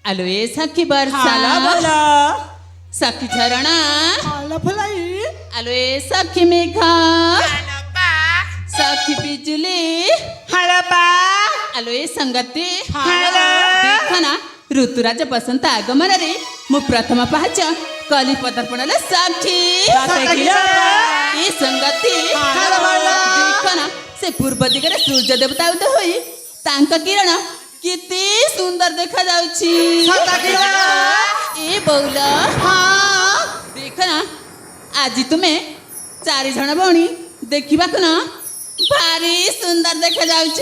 आलो ए सखी वर्षा बोला सखी झरणा हाला फलाई आलो ए सखी मेघा सखी बिजुली हाला बा आलो ए संगती हाला देख ना ऋतुराज बसंत आगमन रे मु प्रथम पाहच कली पदर्पणला साक्षी ए संगती देख ना से पूर्व दिगरे सूर्य देवता उदय होई तांका किरण किती सुंदर देखा जाउची ए बौला देख ना आज तुम्हें चारि जण भौणी देखिबा ना भारी सुंदर देखा जाउछ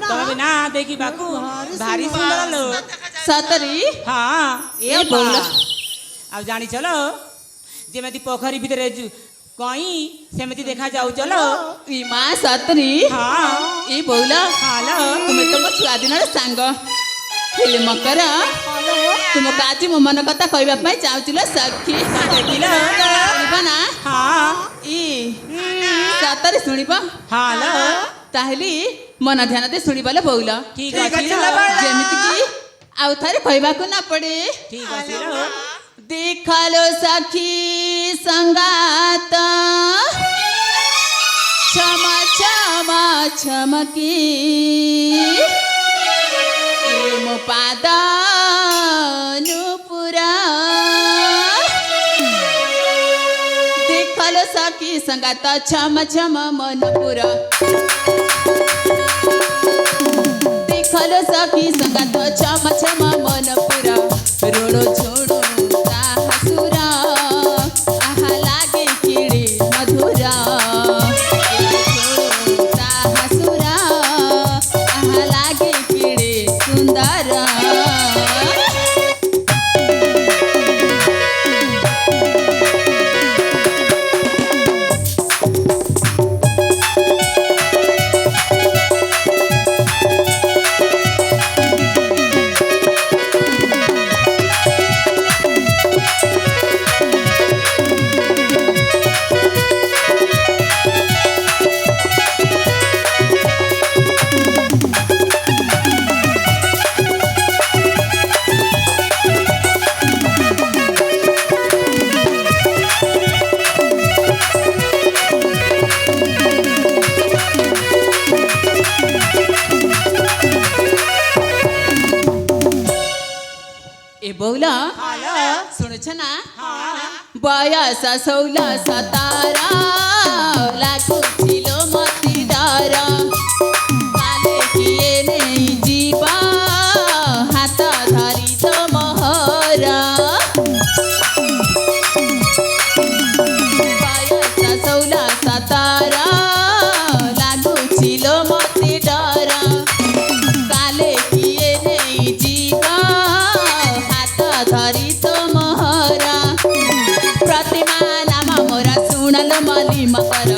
तमे ना देखी बाकू भारी सुंदर लो सतरी हाँ ए बौला अब जानी चलो जेमती पोखरी भितर कई सेमती देखा जाऊ चलो ई मां सतरी हाँ ए बौला हालो तुम्हें तो छुआ दिन सांग हेले मकर तुमको आज मो मन कथा कहबा पई चाहूचिलो सखी सुनिबा ना हाँ ई सतरी सुनिबा हालो ताहली मन ध्यान दे सुनिबाले बौला ठीक अछि जेमिति की आउ थारे कहबा को ना पड़े ठीक अछि लो देखलो सखी संगात क्षमा क्षमा क्षमकी ए मो पादानुपुरा देखलो सखी संगात क्षमा क्षमा मनपुरा देखलो सखी संगात क्षमा क्षमा मनपुरा ऋण छोड़ो हसुरा आहा लागे किड़े मधुरा हसुरा आहा लागे किड़े सुंदर ए बौला सुनुछ ना बयस 16 17 लागू छिलो मती डर काले किए नहीं जीवा हाथ धरी तो मोहरा बयस 16 17 लागू छिलो मती डर काले किए नहीं जीवा धरी तो मोहरा प्रतिमा नाम मोरा सुनल मली मकर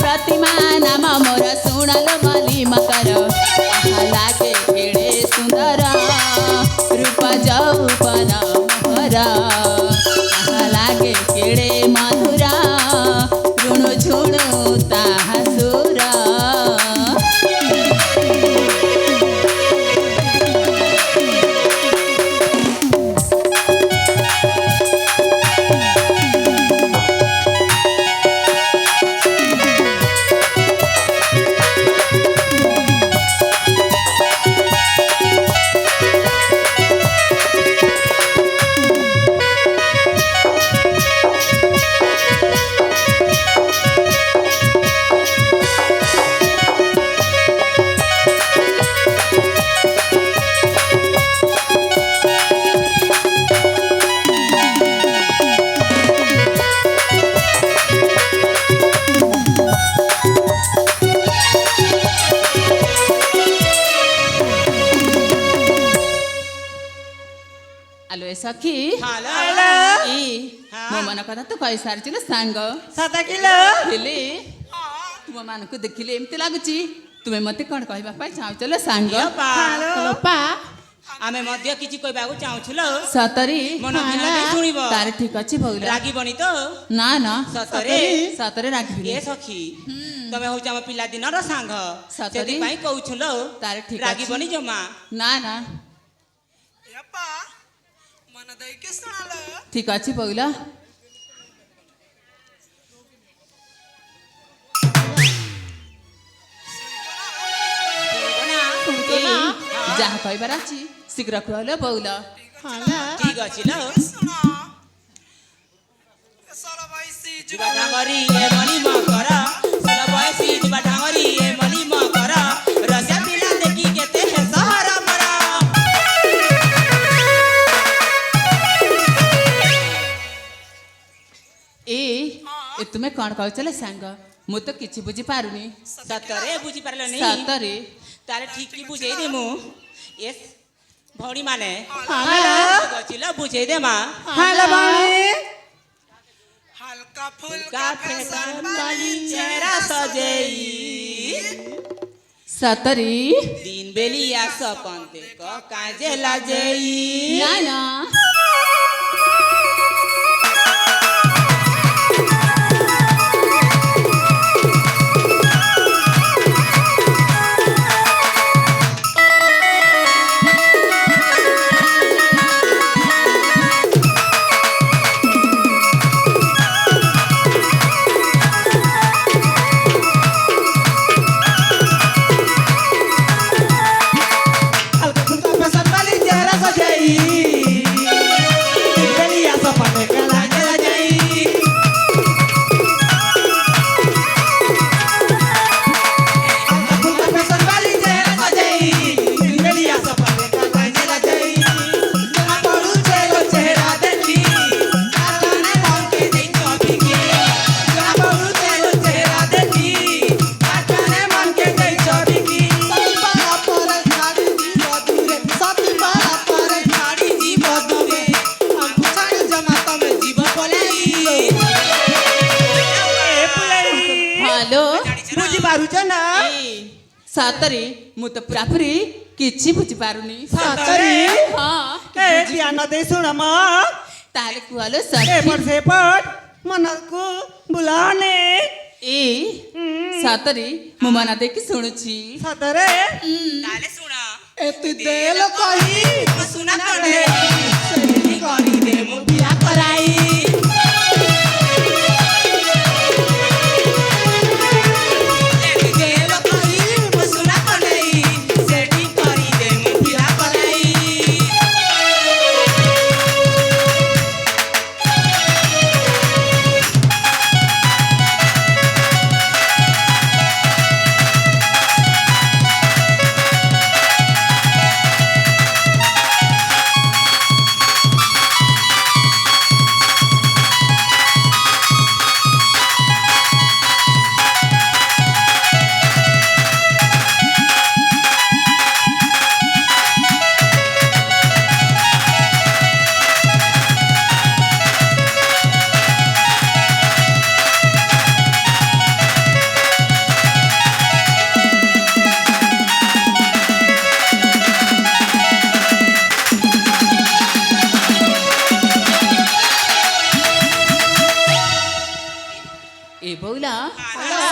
प्रतिमा नाम मोरा सुनल मली मकर लागे केड़े सुंदर रूप जौपन मोहरा लागे केड़े मधुरा ऋण झुणु ताहा सुरा आलो ए सखी ई मो मन कथा तो कहि सारचिलो सांग 7 किलो हेले तुम मान को देखिले एमती लागुची तुमे मते कोन कहबा पाई चाहचलो सांग पा आमे मध्य किछि कहबाकू चाहुछलो सतरी मन ध्यान सुनिबो तार ठीक अछि भौला रागी बनी तो ना ना सतरे सतरे रागी ए सखी ତମେ ହଉଛ ଆମ ପିଲା ଦିନର ସାଙ୍ଗ ସତରେ? ସେଥିପାଇଁ କହୁଛୁ ଲୋ ତାହେଲେ ଠିକ ରାଗିବନି ଜମା ନା ନା ಯಪ್ಪ ಮನ ದೈಕೆ ಸುಣಾಲ ଠିକ ଅଛି ବଉଲା ଶୁଣିବ ନା? ଯାହା କହିବାର ଅଛି ଶୀଘ୍ର କୁହଲୋ ବଉଲ ଠିକ ଅଛି ଲୋ ಸುಣ ಸಲ ವಯಸ್ಸಿ ଯିବା ଢାଙ୍ଗରି ଏ ମଲି ମ କର ସଲ ବୟସୀ ଯିବା ଢାଙ୍ଗରି ଏ ମଲି ମ କର ରଜା ପିଲା ଦେଖି କେତେ ହେ ସହର ମର ଏ ତୁମେ କ'ଣ କହୁଛ ଲୋ ସାଙ୍ଗ ମୁଁ ତ କିଛି ବୁଝିପାରୁନି ସତରେ ବୁଝିପାରିଲନି ସତରେ ତାହେଲେ ଠିକ କି ବୁଝେଇ ଦେ ମୁଁ ଏ ଭଉଣୀ ମାନେ ଅଛି ଲୋ ବୁଝେଇ ଦେ ମା हल्का फुल्का का फैशन वाली चेहरा सजेई ସତରେ दिन बेलिया सपन देख काजे लाजेई ନା ନା ସତରେ ମୁଁ ତ ପୁରାପୁରି କିଛି ବୁଝିପାରୁନି ସତରେ? ହଁ ଧ୍ୟାନ ଦେଇ ଶୁଣ ମ ତାହେଲେ କୁହଲୋ ଏପଟ ସେପଟ ମନକୁ ବୁଲାନେ ସତରେ ମୁଁ ମନ ଦେଇକି ଶୁଣୁଛି ସତରେ ତାହେଲେ ଶୁଣ ଏତେ ଦେଲ କହି ସୁନା କଣ୍ଡେ ସେଠି କରିଦେ ମୁଁ ବିয়া କରାଇ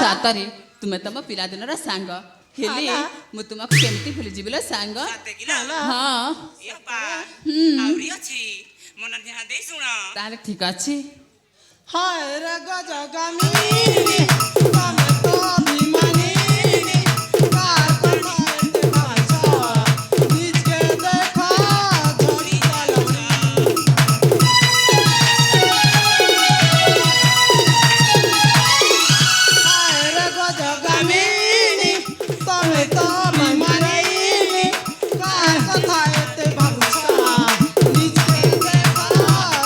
ସତରେ ତୁମେ ତମ ପିଲାଦିନର ସାଙ୍ଗ ହେଲେ ମୁଁ ତୁମକୁ କେମିତି ଭୁଲିଯିବି ଲୋ ସାଙ୍ଗ ହଁ ତାହେଲେ ଠିକ ଅଛି हाय रे गजगामी तमे तो अभिमानी कार करते भाषा बीच के देखा झड़ी चलना हाय रे गजगामी तमे तो अभिमानी कार करते भाषा बीच के देखा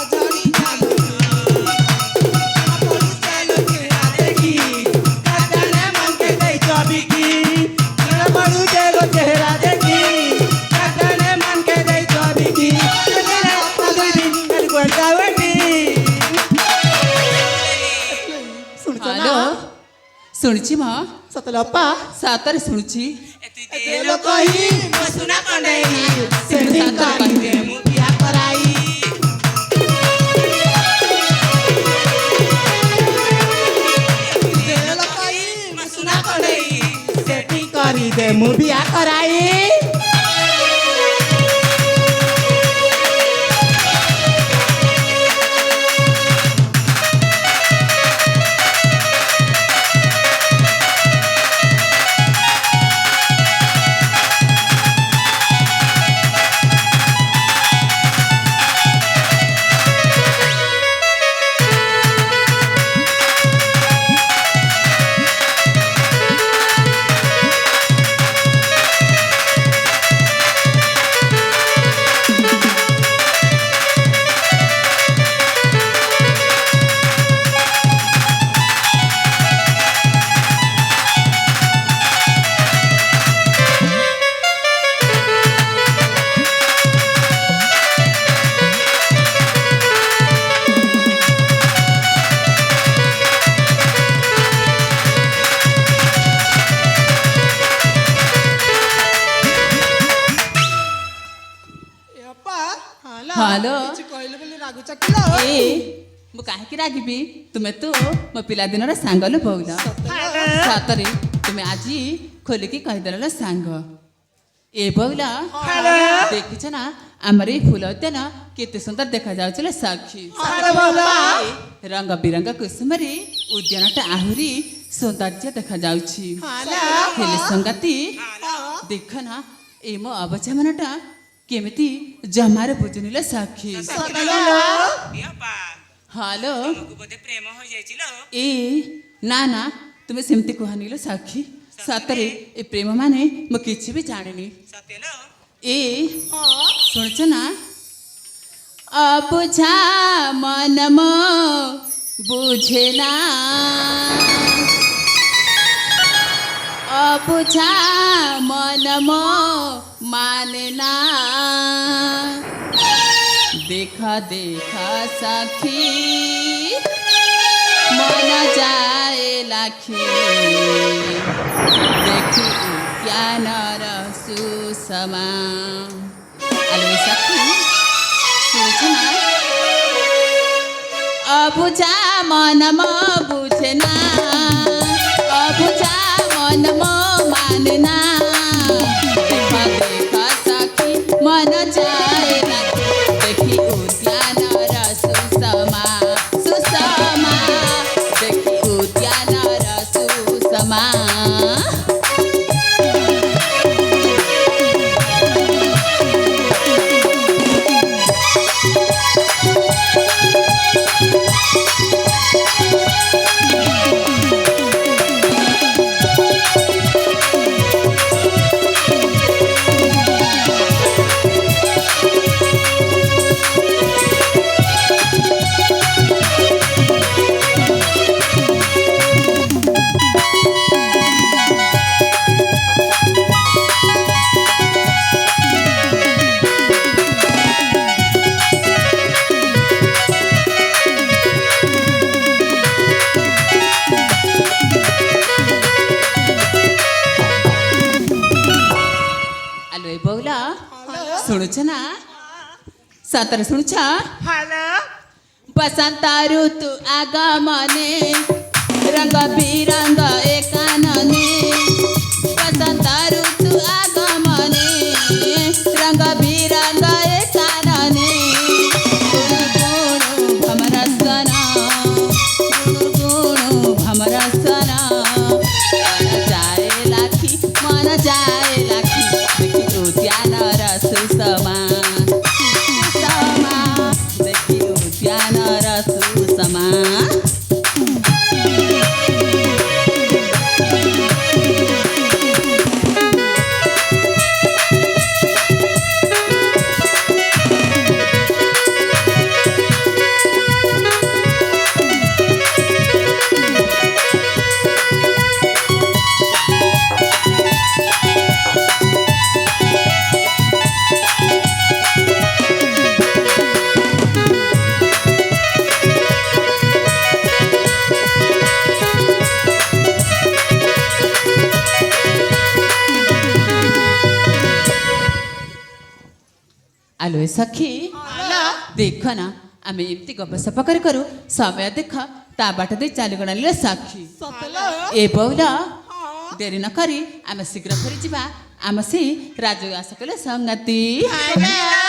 झड़ी चलना ହ୍ୟାଲୋ ଶୁଣିଛି ମ ସତଲପା ସତରେ ଶୁଣୁଛି ତେଲ କହି ସୁନା କଣ୍ଡେଇ ସେଠି କହିଦେ ମୁଁ ବିୟା କରାଇ ତେଲ କହି ତତେ ମୁଁ ବିହା କରାଇ ହାଲୋ କିଛି କହିଲେ ବୋଲି ରାଗୁଛ କିଲୋ ଏ ମୁଁ କାହିଁକି ରାଗିବି ତୁମେ ତ ମୋ ପିଲାଦିନର ସାଙ୍ଗ ଲୋ ବଉଲା ସତରେ ତୁମେ ଆଜି ଖୋଲିକି କହିଦେଲ ଲୋ ସାଙ୍ଗ ଏ ବଉଲା ଦେଖିଛ ନା ଆମର ଏଇ ଫୁଲ ଉଦ୍ୟାନ କେତେ ସୁନ୍ଦର ଦେଖାଯାଉଛି ଲୋ ସାକ୍ଷୀ ରଙ୍ଗ ବିରଙ୍ଗ କୁସୁମରେ ଉଦ୍ୟାନଟା ଆହୁରି ସୌନ୍ଦର୍ଯ୍ୟ ଦେଖାଯାଉଛି ହେଲେ ସଙ୍ଗାତି ଦେଖ ନା ଏ ମୋ ଅବଚମନଟା କେମିତି ଜମାରେ ବୁଝୁନି ଲୋ ସାକ୍ଷୀ ହାଲୋ ପ୍ରେମ ହୋଇଯାଇছিল ଏ ନା ନା ତୁମେ ସେମିତି କୁହନି ଲୋ ସାକ୍ଷୀ ସତରେ ଏ ପ୍ରେମ ମାନେ ମୁଁ କିଛି ବି ଜାଣିନି ସତେଲୋ ଏ ଶୁଣୁଛ ନା ଅବୁଝା ମନ ମୋ ବୁଝେ ନା ଅବୁଝା ମନ ମୋ ମାନେ ନା देखा देखा साखी मन जाए लाखी देखी उद्यानर सुषमा आलो साखी सुनेछ ना अबुझा मन म बुझेना अबुझा मन म मानेना देखा देखा साखी मन जाए लाखी देखी उद्यानर सुषमा सुषमा देखी उद्यानर सुषमा शुणुछ ना सतर शुणुछ बसंत ऋतु आगमने रंग बिरंग एकानने बसंत ऋतु आगमने रंग बिरंग एकानने गुणु भमरा सना गुणु भमरा सना मन जाए लाखी देखी उद्यानर सुषमा सुषमा देखी उद्यानर सुषमा आलो सखी देख ना आम एमती गपसप करू समय देख ता बाट दे चली गणाले साक्षी ए बौला ଡେରି ନ କରି ଆମେ ଶୀଘ୍ର ଫେରିଯିବା। ଆମେ ସେଇ ରାଜଉଆସ କଲେ ସଙ୍ଗତି। ଆଜ୍ଞା।